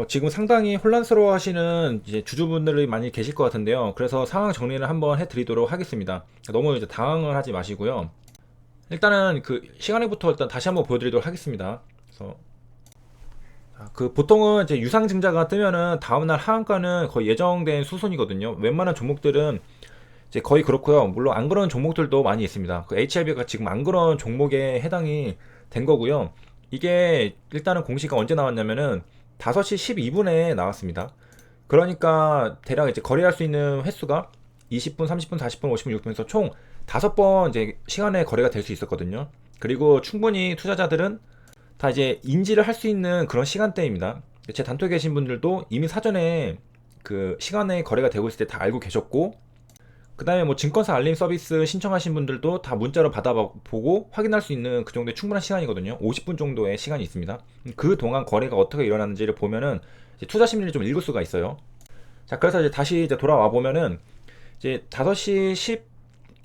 지금 상당히 혼란스러워 하시는 이제 주주분들이 많이 계실 것 같은데요. 그래서 상황 정리를 한번 해드리도록 하겠습니다. 너무 이제 당황을 하지 마시고요. 일단은 그 시간에부터 일단 다시 한번 보여드리도록 하겠습니다. 그래서 그 보통은 이제 유상증자가 뜨면은 다음날 하한가는 거의 예정된 수순이거든요. 웬만한 종목들은 이제 거의 그렇고요. 물론 안 그런 종목들도 많이 있습니다. 그 HLB가 지금 안 그런 종목에 해당이 된 거고요. 이게 일단은 공시가 언제 나왔냐면은 5시 12분에 나왔습니다. 그러니까 대략 이제 거래할 수 있는 횟수가 20분, 30분, 40분, 50분, 60분에서 총 5번 이제 시간에 거래가 될 수 있었거든요. 그리고 충분히 투자자들은 다 이제 인지를 할 수 있는 그런 시간대입니다. 제 단톡에 계신 분들도 이미 사전에 그 시간에 거래가 되고 있을 때 다 알고 계셨고, 그 다음에 뭐 증권사 알림 서비스 신청하신 분들도 다 문자로 받아보고 확인할 수 있는 그 정도의 충분한 시간이거든요. 50분 정도의 시간이 있습니다. 그 동안 거래가 어떻게 일어났는지를 보면은 이제 투자 심리를 좀 읽을 수가 있어요. 자, 그래서 이제 다시 이제 돌아와 보면은 이제 5시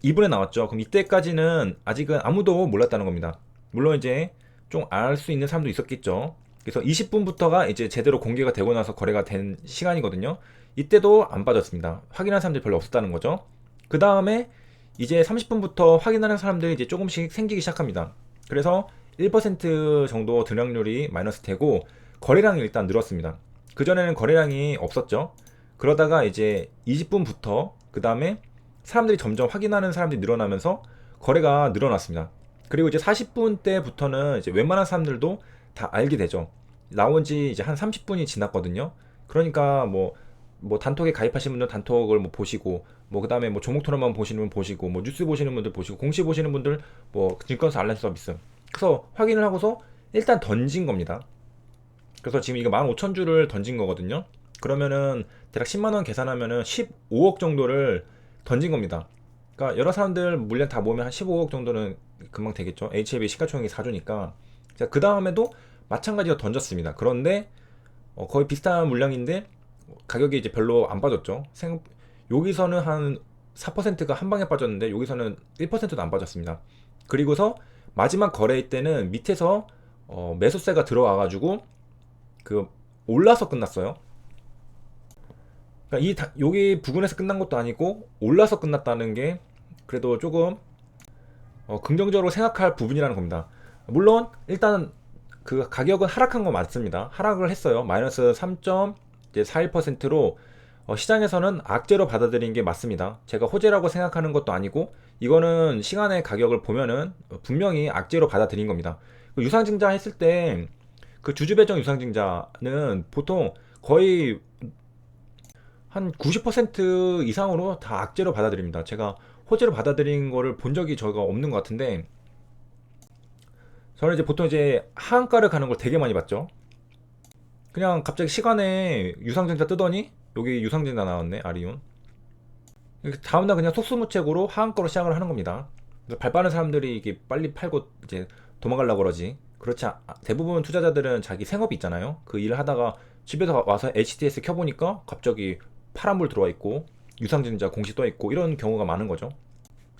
12분에 나왔죠. 그럼 이때까지는 아직은 아무도 몰랐다는 겁니다. 물론 이제 좀 알 수 있는 사람도 있었겠죠. 그래서 20분부터가 이제 제대로 공개가 되고 나서 거래가 된 시간이거든요. 이때도 안 빠졌습니다. 확인한 사람들이 별로 없었다는 거죠. 그 다음에 이제 30분부터 확인하는 사람들이 이제 조금씩 생기기 시작합니다. 그래서 1% 정도 등락률이 마이너스 되고 거래량이 일단 늘었습니다. 그전에는 거래량이 없었죠. 그러다가 이제 20분부터 그 다음에 사람들이 점점 확인하는 사람들이 늘어나면서 거래가 늘어났습니다. 그리고 이제 40분 때부터는 이제 웬만한 사람들도 다 알게 되죠. 나온 지 이제 한 30분이 지났거든요. 그러니까 뭐 단톡에 가입하신 분들 단톡을 뭐 보시고, 뭐 그 다음에 뭐 조목 토론만 보시는 분 보시고, 뭐 뉴스 보시는 분들 보시고, 공시 보시는 분들 뭐 증권사 알람 서비스. 그래서 확인을 하고서 일단 던진 겁니다. 그래서 지금 이거 15,000주를 던진 거거든요. 그러면은 대략 10만 원 계산하면은 15억 정도를 던진 겁니다. 그러니까 여러 사람들 물량 다 모으면 한 15억 정도는 금방 되겠죠. HLB 시가총액이 4조니까. 자, 그 다음에도 마찬가지로 던졌습니다. 그런데 거의 비슷한 물량인데 가격이 이제 별로 안 빠졌죠. 여기서는 한 4%가 한 방에 빠졌는데 여기서는 1%도 안 빠졌습니다. 그리고서 마지막 거래일 때는 밑에서 매수세가 들어와가지고 그 올라서 끝났어요. 그러니까 여기 부근에서 끝난 것도 아니고 올라서 끝났다는 게 그래도 조금 긍정적으로 생각할 부분이라는 겁니다. 물론 일단 그 가격은 하락한 건 맞습니다. 하락을 했어요. 마이너스 3.41%로 시장에서는 악재로 받아들인 게 맞습니다. 제가 호재라고 생각하는 것도 아니고 이거는 시간의 가격을 보면은 분명히 악재로 받아들인 겁니다. 그 유상증자 했을 때 그 주주배정 유상증자는 보통 거의 한 90% 이상으로 다 악재로 받아들입니다. 제가 호재로 받아들인 거를 본 적이 저가 없는 것 같은데, 저는 이제 보통 이제 하한가를 가는 걸 되게 많이 봤죠. 그냥 갑자기 시간에 유상증자 뜨더니 여기 유상증자 나왔네, 아리온. 다음날 그냥 속수무책으로 하한가로 시작을 하는 겁니다. 그래서 발 빠른 사람들이 이게 빨리 팔고 이제 도망가려고 그러지. 그렇지 대부분 투자자들은 자기 생업이 있잖아요. 그 일을 하다가 집에서 와서 HTS 켜보니까 갑자기 파란불 들어와 있고 유상증자 공시 떠 있고 이런 경우가 많은 거죠.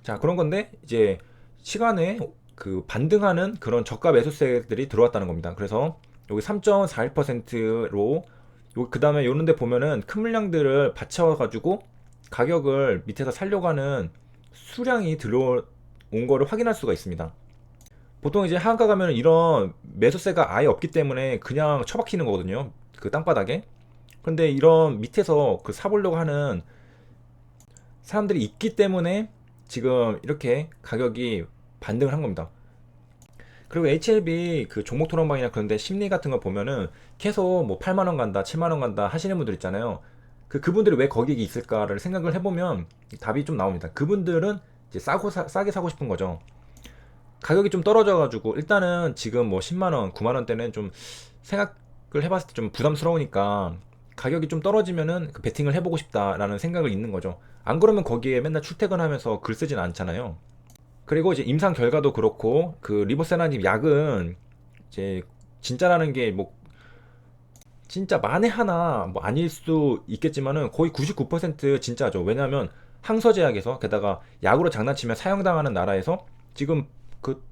자, 그런 건데 이제 시간에 그 반등하는 그런 저가 매수세들이 들어왔다는 겁니다. 그래서 여기 3.41%로 그 다음에 요런 데 보면은 큰 물량들을 받쳐가지고 가격을 밑에서 살려고 하는 수량이 들어온 거를 확인할 수가 있습니다. 보통 이제 하한가 가면 이런 매수세가 아예 없기 때문에 그냥 처박히는 거거든요. 그 땅바닥에. 근데 이런 밑에서 그 사보려고 하는 사람들이 있기 때문에 지금 이렇게 가격이 반등을 한 겁니다. 그리고 HLB 그 종목 토론방이나 그런데 심리 같은 거 보면은 계속 뭐 8만원 간다, 7만원 간다 하시는 분들 있잖아요. 그분들이 왜 거기에 있을까를 생각을 해보면 답이 좀 나옵니다. 그분들은 이제 싸게 사고 싶은 거죠. 가격이 좀 떨어져가지고 일단은 지금 뭐 10만원, 9만원대는 좀 생각을 해봤을 때 좀 부담스러우니까 가격이 좀 떨어지면은 그 베팅을 해보고 싶다라는 생각을 있는 거죠. 안 그러면 거기에 맨날 출퇴근하면서 글 쓰진 않잖아요. 그리고 이제 임상 결과도 그렇고 그 리보세라님 약은 이제 진짜라는 게 뭐 진짜 만에 하나 뭐 아닐 수 있겠지만은 거의 99% 진짜죠. 왜냐하면 항서제약에서 게다가 약으로 장난치면 사형당하는 나라에서 지금 그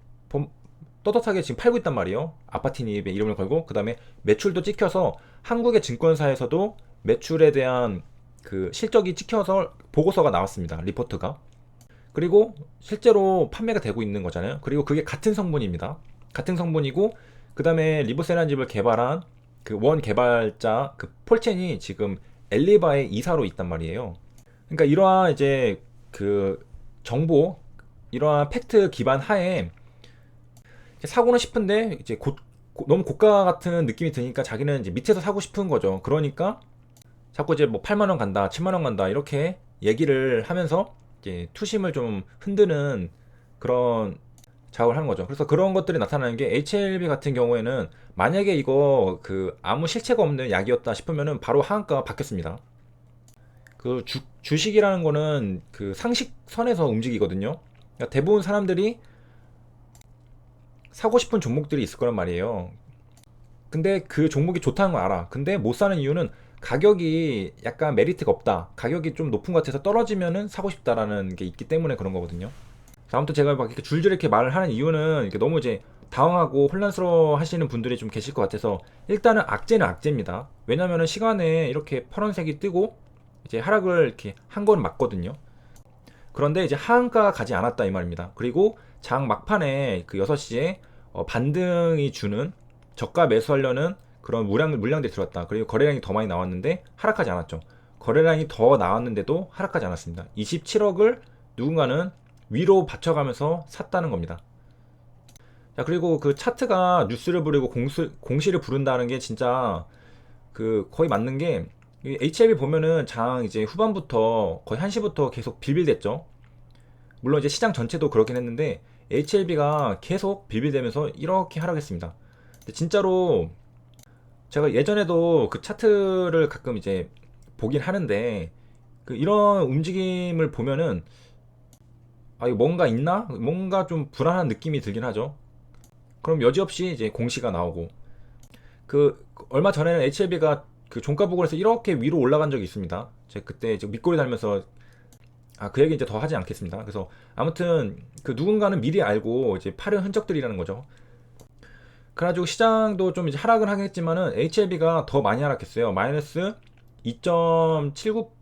떳떳하게 지금 팔고 있단 말이에요. 아파트닙의 이름을 걸고, 그 다음에 매출도 찍혀서 한국의 증권사에서도 매출에 대한 그 실적이 찍혀서 보고서가 나왔습니다. 리포트가. 그리고 실제로 판매가 되고 있는 거잖아요. 그리고 그게 같은 성분입니다. 같은 성분이고, 그 다음에 리보세라닙을 개발한 그 원 개발자 그 폴첸이 지금 엘리바의 이사로 있단 말이에요. 그러니까 이러한 이제 그 정보, 이러한 팩트 기반 하에 사고는 싶은데 이제 너무 고가 같은 느낌이 드니까 자기는 이제 밑에서 사고 싶은 거죠. 그러니까 자꾸 이제 뭐 8만 원 간다, 7만 원 간다 이렇게 얘기를 하면서 이제 투심을 좀 흔드는 그런 작업을 하는 거죠. 그래서 그런 것들이 나타나는 게 HLB 같은 경우에는 만약에 이거 그 아무 실체가 없는 약이었다 싶으면은 바로 하한가가 바뀌었습니다. 그 주식이라는 거는 그 상식선에서 움직이거든요. 그러니까 대부분 사람들이 사고 싶은 종목들이 있을 거란 말이에요. 근데 그 종목이 좋다는 걸 알아. 근데 못 사는 이유는 가격이 약간 메리트가 없다. 가격이 좀 높은 것 같아서 떨어지면은 사고 싶다라는 게 있기 때문에 그런 거거든요. 아무튼 제가 막 이렇게 줄줄이 이렇게 말을 하는 이유는 이렇게 너무 이제 당황하고 혼란스러워 하시는 분들이 좀 계실 것 같아서, 일단은 악재는 악재입니다. 왜냐면은 시간에 이렇게 파란색이 뜨고 이제 하락을 이렇게 한 건 맞거든요. 그런데 이제 하한가 가지 않았다 이 말입니다. 그리고 장 막판에 그 6시에 반등이 주는 저가 매수하려는 그런 물량들이 들어왔다. 그리고 거래량이 더 많이 나왔는데 하락하지 않았죠. 거래량이 더 나왔는데도 하락하지 않았습니다. 27억을 누군가는 위로 받쳐가면서 샀다는 겁니다. 자, 그리고 그 차트가 뉴스를 부르고 공시를 부른다는 게 진짜 그 거의 맞는 게, HLB 보면은 장 이제 후반부터 거의 1시부터 계속 빌빌댔죠. 물론 이제 시장 전체도 그렇긴 했는데 HLB가 계속 빌빌대면서 이렇게 하락했습니다. 근데 진짜로 제가 예전에도 그 차트를 가끔 이제 보긴 하는데, 그 이런 움직임을 보면은 아, 이거 뭔가 있나? 뭔가 좀 불안한 느낌이 들긴 하죠. 그럼 여지없이 이제 공시가 나오고, 그 얼마 전에는 HLB가 그 종가 부근에서 이렇게 위로 올라간 적이 있습니다. 제가 그때 이제 밑꼬리 달면서, 그 얘기 이제 더 하지 않겠습니다. 그래서 아무튼 그 누군가는 미리 알고 이제 팔은 흔적들이라는 거죠. 그래가지고 시장도 좀 이제 하락을 하겠지만은 HLB가 더 많이 하락했어요. 마이너스 2.79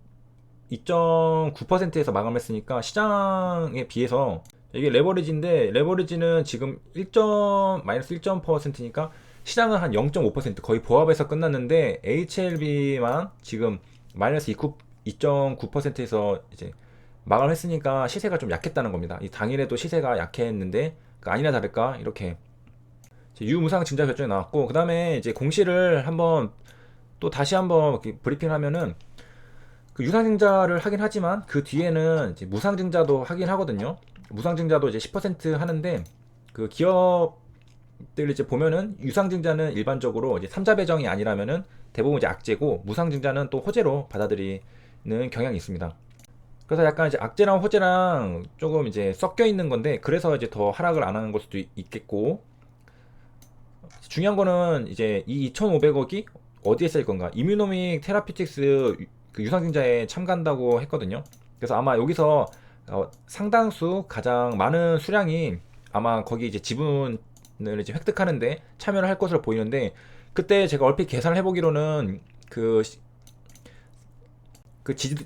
2.9%에서 마감했으니까 시장에 비해서, 이게 레버리지인데 레버리지는 지금 마이너스 1.%니까 시장은 한 0.5% 거의 보합해서 끝났는데 HLB만 지금 마이너스 2.9%에서 이제 마감했으니까 시세가 좀 약했다는 겁니다. 이 당일에도 시세가 약했는데 아니나 다를까 이렇게 유무상 증자 결정이 나왔고, 그 다음에 이제 공시를 한번 또 다시 한번 브리핑하면은 그 유상증자를 하긴 하지만 그 뒤에는 이제 무상증자도 하긴 하거든요. 무상증자도 이제 10% 하는데, 그 기업들 이제 보면은 유상증자는 일반적으로 이제 삼자 배정이 아니라면은 대부분 이제 악재고, 무상증자는 또 호재로 받아들이는 경향이 있습니다. 그래서 약간 이제 악재랑 호재랑 조금 이제 섞여 있는 건데, 그래서 이제 더 하락을 안 하는 걸 수도 있겠고, 중요한 거는 이제 이 2,500억이 어디에 쓸 건가. 이뮤노믹 테라피틱스 그 유상증자에 참가한다고 했거든요. 그래서 아마 여기서 상당수 가장 많은 수량이 아마 거기 이제 지분을 이제 획득하는데 참여를 할 것으로 보이는데, 그때 제가 얼핏 계산을 해보기로는 그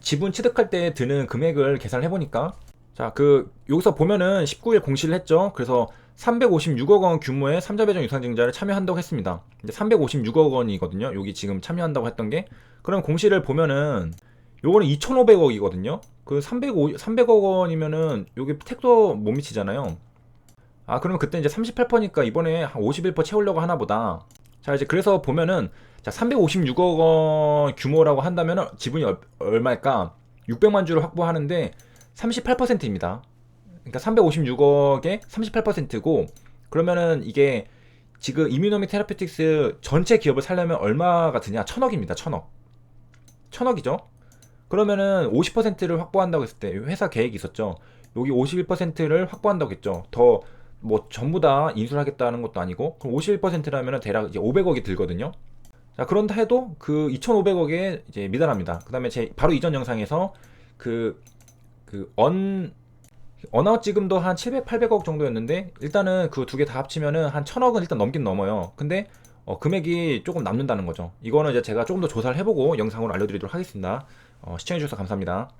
지분 취득할 때 드는 금액을 계산을 해보니까, 자, 그 여기서 보면은 19일 공시를 했죠. 그래서 356억 원 규모의 삼자배정 유상증자를 참여한다고 했습니다. 근데 356억 원이거든요. 여기 지금 참여한다고 했던 게. 그럼 공시를 보면은 요거는 2,500억이거든요. 그 300억 원이면은 여기 택도 못 미치잖아요. 그러면 그때 이제 38%니까 이번에 한 51% 채우려고 하나 보다. 자, 이제 그래서 보면은, 자, 356억 원 규모라고 한다면 지분이 얼마일까? 600만 주를 확보하는데 38%입니다. 그러니까 356억에 38%고, 그러면은 이게 지금 이뮤노믹 테라피틱스 전체 기업을 살려면 얼마가 드냐? 1,000억입니다. 1,000억이죠. 그러면은 50%를 확보한다고 했을 때 회사 계획이 있었죠. 여기 51%를 확보한다고 했죠. 더 뭐 전부 다 인수를 하겠다는 것도 아니고, 그럼 51%라면은 대략 이제 500억이 들거든요. 자, 그런다 해도 그 2,500억에 이제 미달합니다. 그 다음에 제 바로 이전 영상에서 그 언아웃 지금도 한 700, 800억 정도였는데 일단은 그 두 개 다 합치면은 한 1000억은 일단 넘긴 넘어요. 근데 금액이 조금 남는다는 거죠. 이거는 이제 제가 조금 더 조사를 해보고 영상으로 알려드리도록 하겠습니다. 시청해주셔서 감사합니다.